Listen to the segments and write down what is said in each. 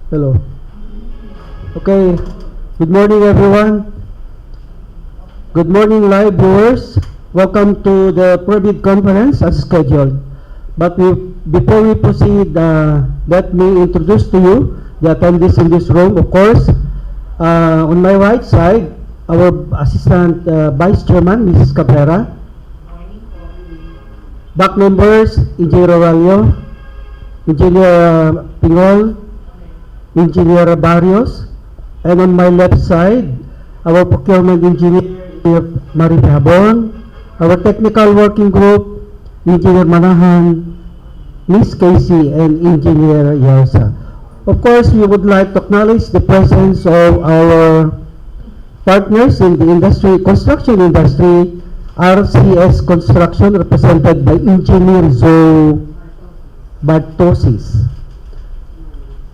Hello. Okay. Good morning, everyone. Good morning, live viewers. Welcome to the Paved conference as scheduled. But before we proceed, let me introduce to you the attendees in this room. Of course, on my right side, our Assistant Vice Chairman, Mrs. Cabrera. Back members, Engineer Aurelio, Engineer Pingol, Engineer Barrios, and on my left side, our Procurement Engineer, Marie Habon, our Technical Working Group, Engineer Manahan, Miss Casey, and Engineer Yarsa. Of course, we would like to acknowledge the presence of our partners in the industry, construction industry, RCS Construction, represented by Engineer Zoe Bartosis.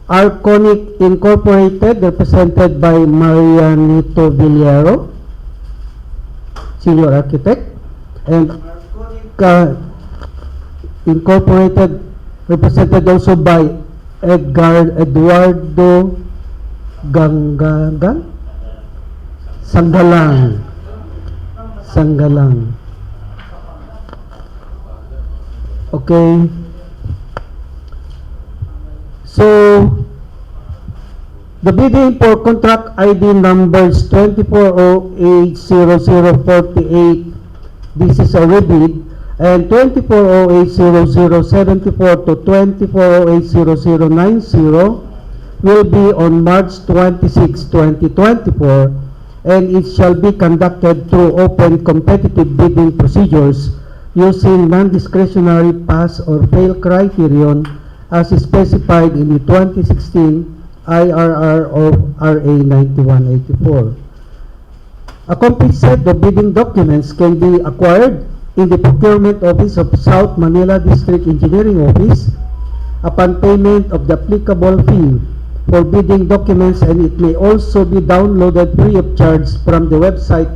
Arconic Incorporated, represented by Marianito Villaro, Senior Architect, and Arconic Incorporated, represented also by Eduardo Gangagan, Sanggalang. Okay. So, the bidding for contract ID numbers 24080048, this is a rebid, and 24080074 to 24080090 will be on March 26, 2024, and it shall be conducted through open competitive bidding procedures using non-discretionary pass or fail criterion as specified in the 2016 IRR of RA 9184. A complete set of bidding documents can be acquired in the Procurement Office of South Manila District Engineering Office upon payment of the applicable fee for bidding documents, and it may also be downloaded free of charge from the website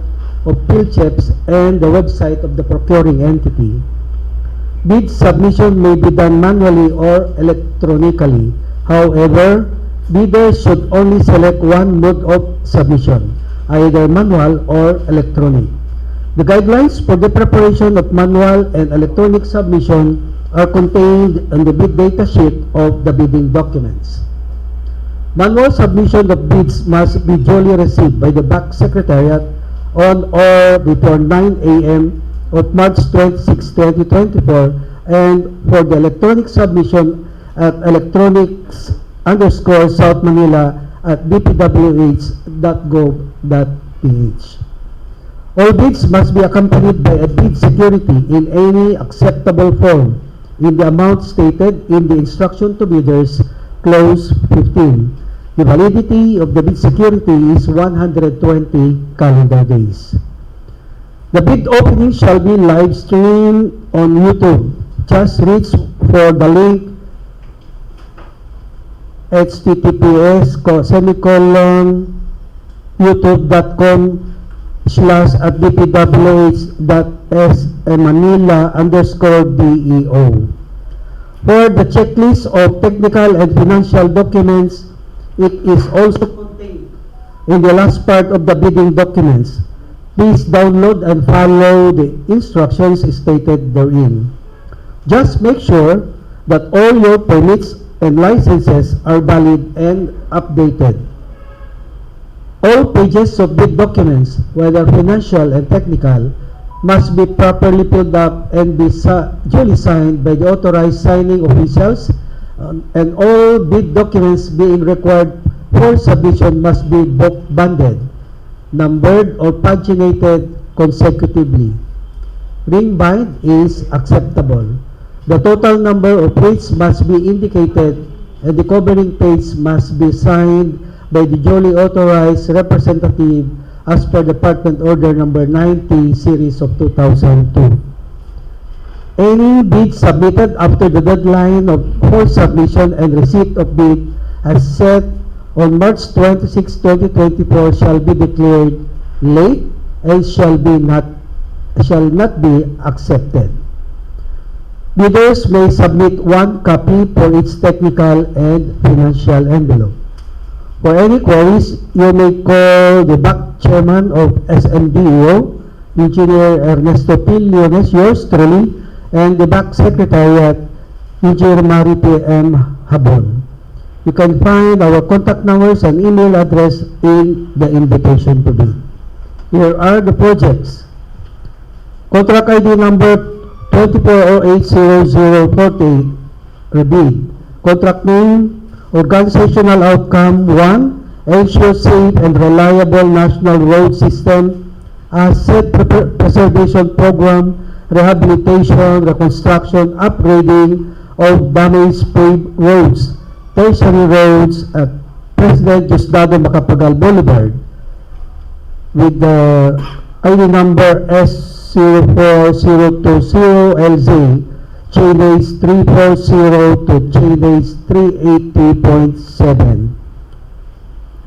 of PhilCheps and the website of the procuring entity. Bid submission may be done manually or electronically. However, bidders should only select one mode of submission, either manual or electronic. The guidelines for the preparation of manual and electronic submission are contained in the bid data sheet of the bidding documents. Manual submission of bids must be duly received by the Back Secretariat on or before 9 a.m. of March 26, 2024, and for the electronic submission at electronics_South Manila at dpwh.gov.ph. All bids must be accompanied by a bid security in any acceptable form in the amount stated in the instruction to bidders, clause 15. The validity of the bid security is 120 calendar days. The bid opening shall be live streamed on YouTube. Just reach for the link https://dpwh.manila_DEO. For the checklist of technical and financial documents, it is also contained in the last part of the bidding documents. Please download and follow the instructions stated therein. Just make sure that all your permits and licenses are valid and updated. All pages of bid documents, whether financial and technical, must be properly filled up and be duly signed by the authorized signing officials, and all bid documents being required for submission must be book-banded, numbered or paginated consecutively. Ring bind is acceptable. The total number of rates must be indicated, and the covering page must be signed by the duly authorized representative as per Department Order Number 90, Series of 2002. Any bid submitted after the deadline for submission and receipt of bid as set on March 26, 2024 shall be declared late and shall not be accepted. Bidders may submit one copy for each technical and financial envelope. For any queries, you may call the back chairman of SMDEO, Engineer Ernesto Piliones, yours truly, and the back secretariat, Engineer Mari PM Habon. You can find our contact numbers and email address in the invitation to bid. Here are the projects. Contract ID number 24080048, rebid. Contract name, Organizational Outcome 1, ensure safe and reliable national road system, asset preservation program, rehabilitation, reconstruction, upgrading of damaged paved roads, tertiary roads at President Diosdado Macapagal Boulevard, with the ID number S04020LZ, Chainage 340 to Chainage 380.7,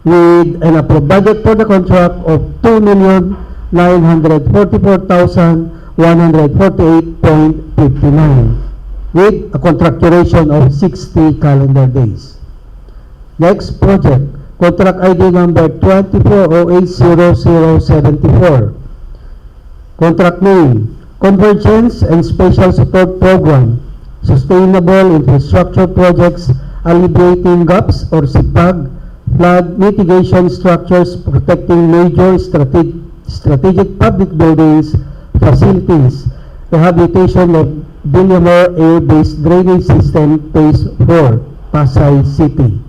with an approved budget for the contract of 2,944,148.59, with a contract duration of 60 calendar days. Next project, contract ID number 24080074. Contract name, Convergence and Special Support Program, Sustainable Infrastructure Projects, Alleviating Gaps or SIPAG, Flood Mitigation Structures Protecting Major Strategic Public Buildings, Facilities, Rehabilitation of Villamor Air-Based Drainage System, Phase 4, Pasay City,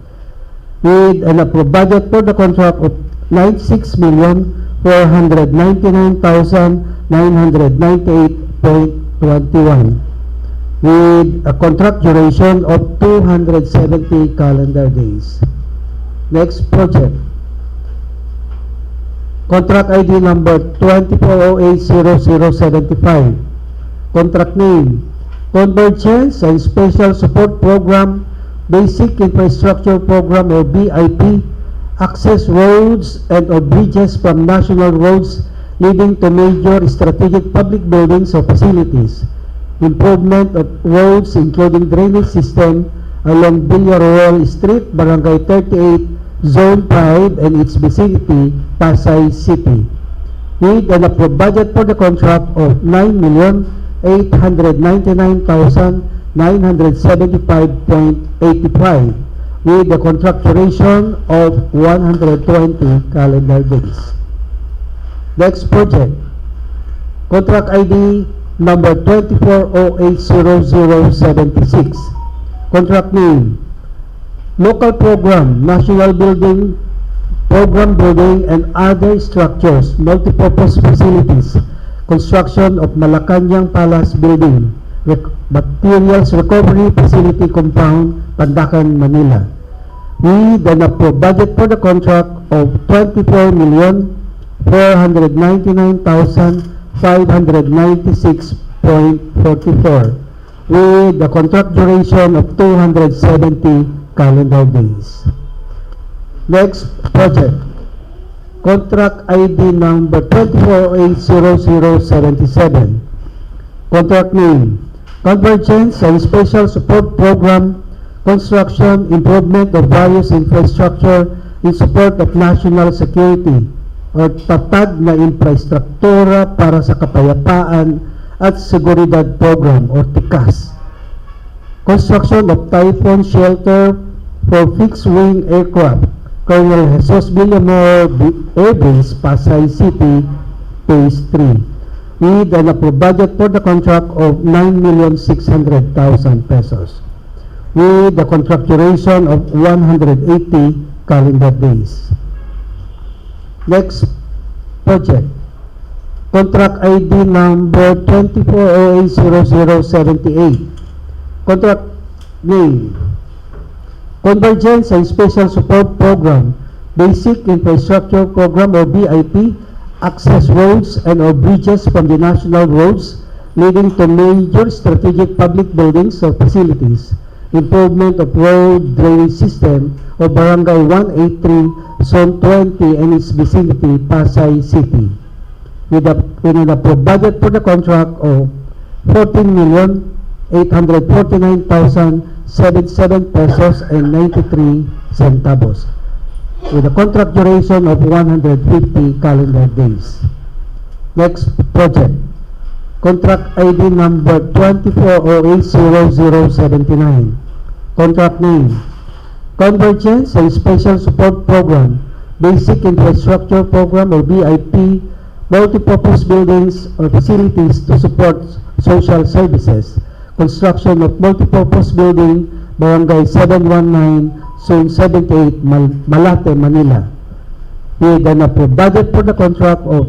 with an approved budget for the contract of 96,499,998.21, with a contract duration of 270 calendar days. Next project, contract ID number 24080075. Contract name, Convergence and Special Support Program, Basic Infrastructure Program or BIP, access roads and or bridges from national roads leading to major strategic public buildings or facilities, improvement of roads including drainage system along Villaruel Street, Barangay 38, Zone 5 and its vicinity, Pasay City, with an approved budget for the contract of 9,899,975.85, with a contract duration of 120 calendar days. Next project, contract ID number 24080076. Contract name, Local Program, National Building, Program Building and other structures, multipurpose facilities, construction of Malacanang Palace Building, Materials Recovery Facility Compound, Pandacan, Manila, with an approved budget for the contract of 24,499,596.44, with the contract duration of 270 calendar days. Next project, contract ID number 24080077. Contract name, Convergence and Special Support Program, construction, improvement of various infrastructure in support of national security or tatag na infrastruktura para sa kapayapaan at seguridad program or TICAS. Construction of Typhoon Shelter for Fixed Wing Aircraft, Colonel Jesus Villamor Air Base, Pasay City, Phase 3, with an approved budget for the contract of 9,600,000 pesos, with the contract duration of 180 calendar days. Next project, contract ID number 24080078. Contract name, Convergence and Special Support Program, Basic Infrastructure Program or BIP, access roads and or bridges from the national roads leading to major strategic public buildings or facilities, improvement of road drainage system of Barangay 183, Zone 20 and its vicinity, Pasay City, with an approved budget for the contract of 14,849,077 pesos and 93 centavos, with a contract duration of 150 calendar days. Next project, contract ID number 24080079. Contract name, Convergence and Special Support Program, Basic Infrastructure Program or BIP, multipurpose buildings or facilities to support social services, construction of multipurpose building, Barangay 719, Zone 78, Malate, Manila, with an approved budget for the contract of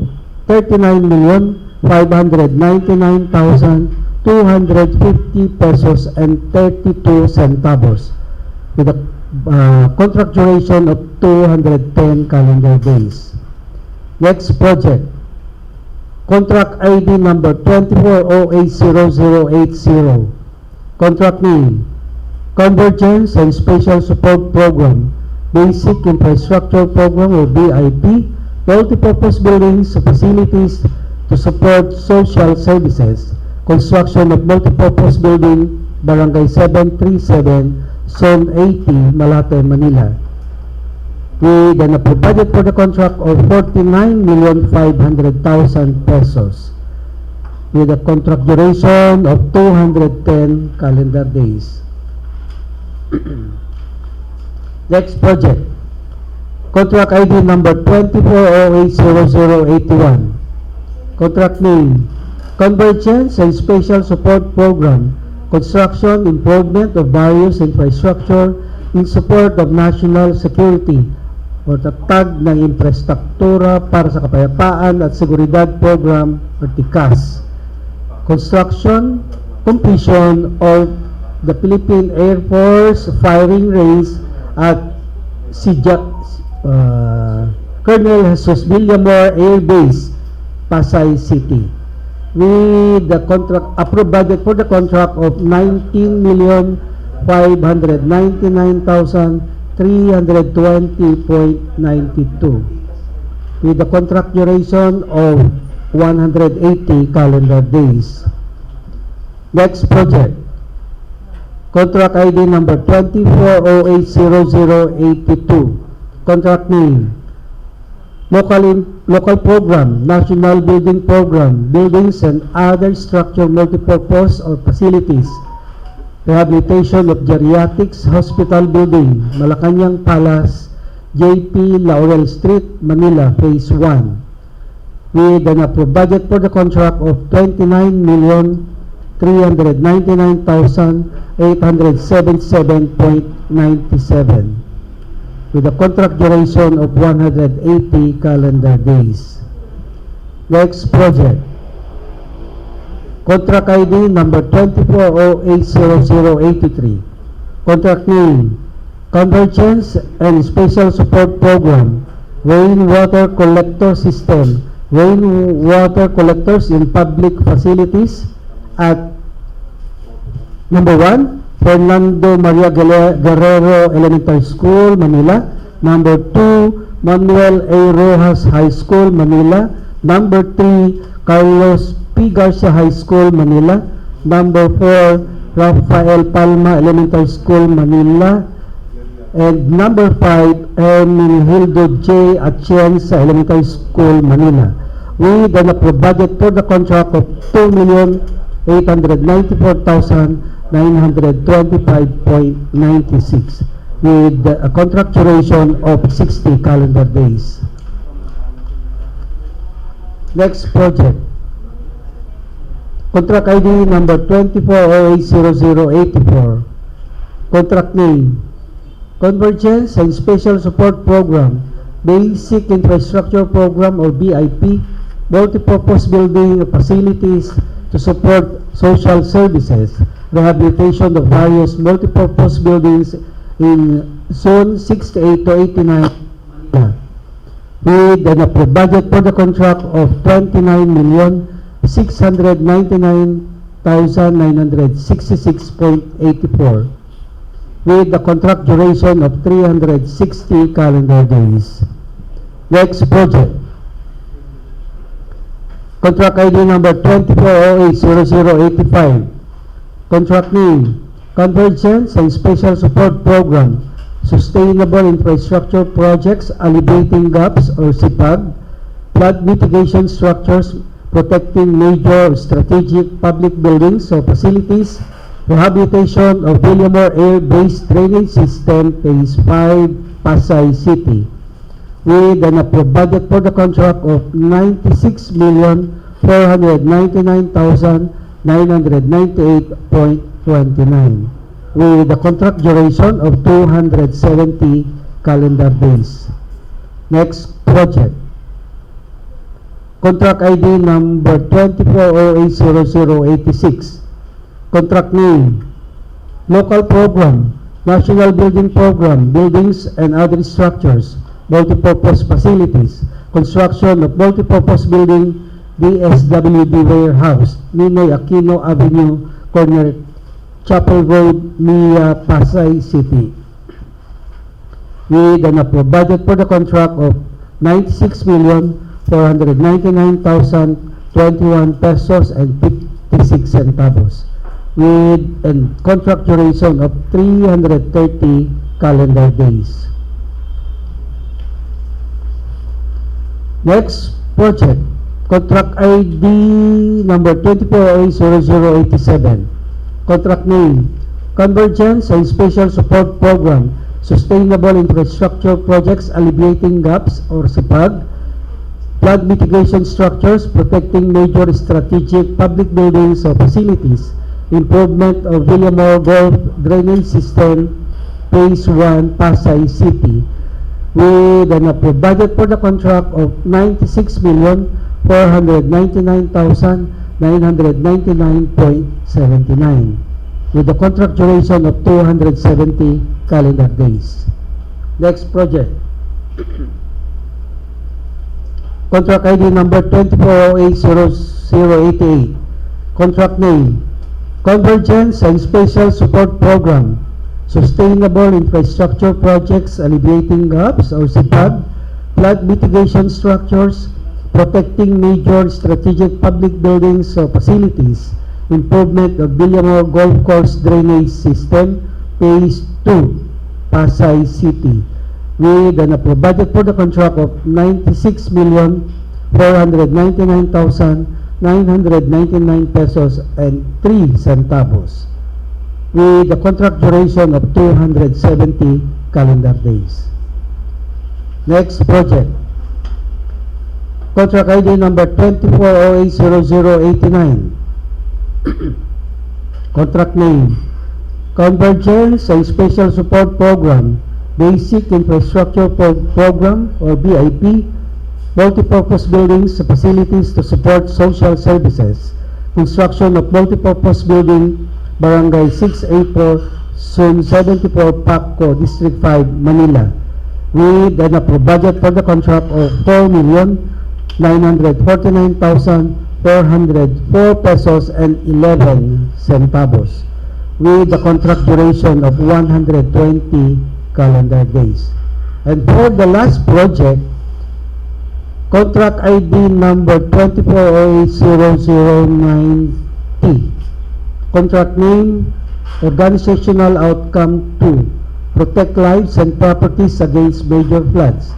39,599,250 pesos and 32 centavos, with a contract duration of 210 calendar days. Next project, contract ID number 24080080. Contract name, Convergence and Special Support Program, Basic Infrastructure Program or BIP, multipurpose buildings, facilities to support social services, construction of multipurpose building, Barangay 737, Zone 80, Malate, Manila, with an approved budget for the contract of 49,500,000 pesos, with a contract duration of 210 calendar days. Next project, contract ID number 24080081. Contract name, Convergence and Special Support Program, construction, improvement of various infrastructure in support of national security o tatag ng infrastruktura para sa kapayapaan at seguridad program or TICAS. Construction, completion of the Philippine Air Force firing range at Colonel Jesus Villamor Air Base, Pasay City, with the contract approved budget for the contract of 19,599,320.92, with the contract duration of 180 calendar days. Next project, contract ID number 24080082. Contract name, Local Program, National Building Program, Buildings and Other Structure Multipurpose or Facilities, Rehabilitation of Geriatrics Hospital Building, Malacanang Palace, JP Laurel Street, Manila, Phase 1, with an approved budget for the contract of 29,399,877.97, with a contract duration of 180 calendar days. Next project, contract ID number 24080083. Contract name, Convergence and Special Support Program, Rainwater Collector System, rainwater collectors in public facilities at number 1, Fernando Maria Guerrero Elementary School, Manila. Number 2, Manuel A. Rojas High School, Manila. Number 3, Carlos P. Garcia High School, Manila. Number 4, Rafael Palma Elementary School, Manila. And number 5, Hermenegildo J. Atienza Elementary School, Manila, with an approved budget for the contract of 2,894,925.96, with a contract duration of 60 calendar days. Next project, contract ID number 24080084. Contract name, Convergence and Special Support Program, Basic Infrastructure Program or BIP, multipurpose building facilities to support social services, rehabilitation of various multipurpose buildings in Zone 68 to 89, with an approved budget for the contract of 29,699,966.84, with the contract duration of 360 calendar days. Next project, contract ID number 24080085. Contract name, Convergence and Special Support Program, Sustainable Infrastructure Projects Alleviating Gaps or SIPAG, Flood Mitigation Structures Protecting Major Strategic Public Buildings or Facilities, Rehabilitation of Villamor Air-Based Drainage System Phase 5, Pasay City, with an approved budget for the contract of 96,499,998.29, with a contract duration of 270 calendar days. Next project. Contract ID number 24080086. Contract name, Local Program, National Building Program, Buildings and Other Structures, Multipurpose Facilities, Construction of Multipurpose Building, DSWD Warehouse, Ninoy Aquino Avenue, Corner Chapel Road, Mia, Pasay City, with an approved budget for the contract of 96,499,021 pesos and 56 centavos, with a contract duration of 330 calendar days. Next project, contract ID number 24080087. Contract name, Convergence and Special Support Program, Sustainable Infrastructure Projects Alleviating Gaps or SIPAG, Flood Mitigation Structures Protecting Major Strategic Public Buildings or Facilities, Improvement of Villamor Golf Drainage System, Phase 1, Pasay City, with an approved budget for the contract of 96,499,999.79, with a contract duration of 270 calendar days. Next project. Contract ID number 24080088. Contract name, Convergence and Special Support Program, Sustainable Infrastructure Projects Alleviating Gaps or SIPAG, Flood Mitigation Structures Protecting Major Strategic Public Buildings or Facilities, Improvement of Villamor Golf Course Drainage System, Phase 2, Pasay City, with an approved budget for the contract of 96,499,999 pesos and 3 centavos, with a contract duration of 270 calendar days. Next project. Contract ID number 24080089. Contract name, Convergence and Special Support Program, Basic Infrastructure Program or BIP, Multipurpose Buildings, Facilities to Support Social Services, Construction of Multipurpose Building, Barangay 684, Zone 74, Paco, District 5, Manila, with an approved budget for the contract of 4,949,404 pesos and 11 centavos, with a contract duration of 120 calendar days. And for the last project, contract ID number 24080090. Contract name, Organizational Outcome 2, Protect Lives and Properties Against Major Floods,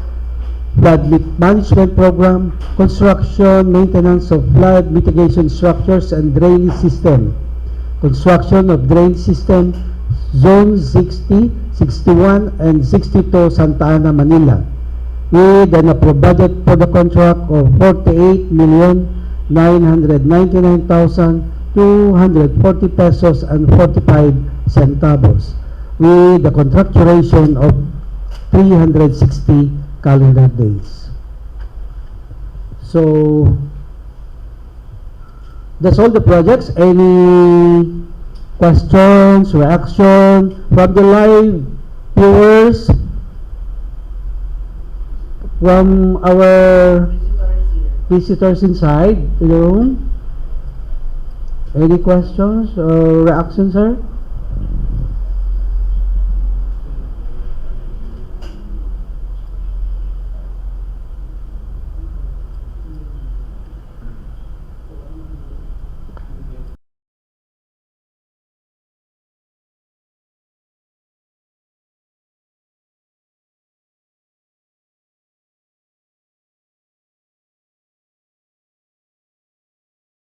Flood Management Program, Construction, Maintenance of Flood Mitigation Structures and Drainage System, Construction of Drainage System, Zone 60, 61, and 62, Santa Ana, Manila, with an approved budget for the contract of 48,999,240 pesos and 45 centavos, with a contract duration of 360 calendar days. So that's all the projects. Any questions, reaction from the live viewers, from our visitors inside the room? Any questions or reactions, sir?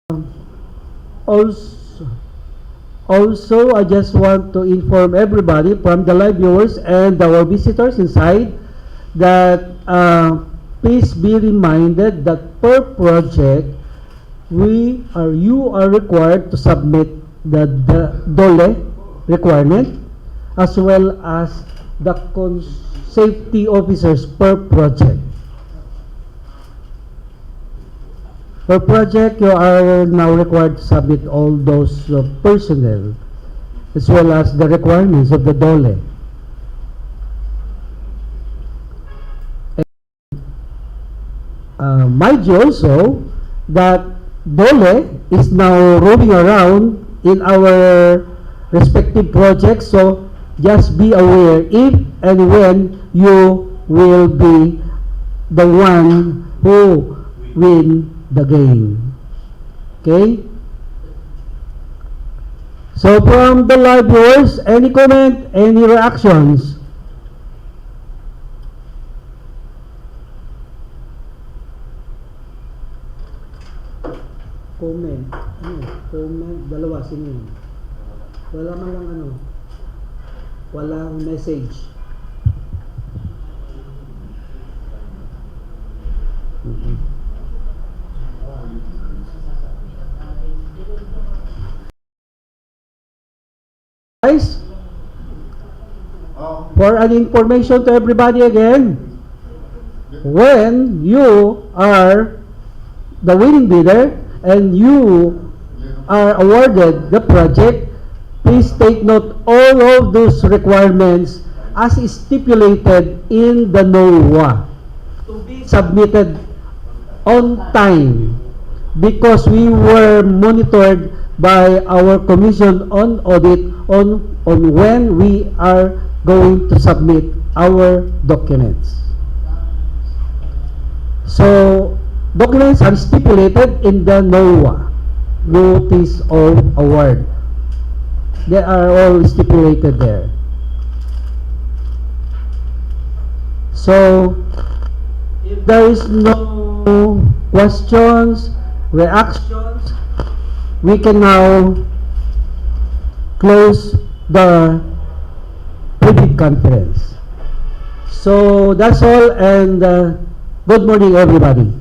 Also, also, I just want to inform everybody from the live viewers and our visitors inside that please be reminded that per project, you are required to submit the DOLE requirement as well as the safety officers per project. Per project, you are now required to submit all those personnel as well as the requirements of the DOLE. Mind you also that DOLE is now roaming around in our respective projects, so just be aware if and when you will be the one who win the game. Okay? So from the live viewers, any comment, any reactions? Comment. Comment. Dalawa, sino yun? Wala man lang walang message. Guys, for an information to everybody again, when you are the winning bidder and you are awarded the project, please take note all of those requirements as stipulated in the NOAA to be submitted on time, because we were monitored by our Commission on Audit on when we are going to submit our documents. So, documents are stipulated in the NOAA, Notice of Award. They are all stipulated there. So, if there is no questions, reactions, we can now close the Paved conference. So that's all, and good morning everybody.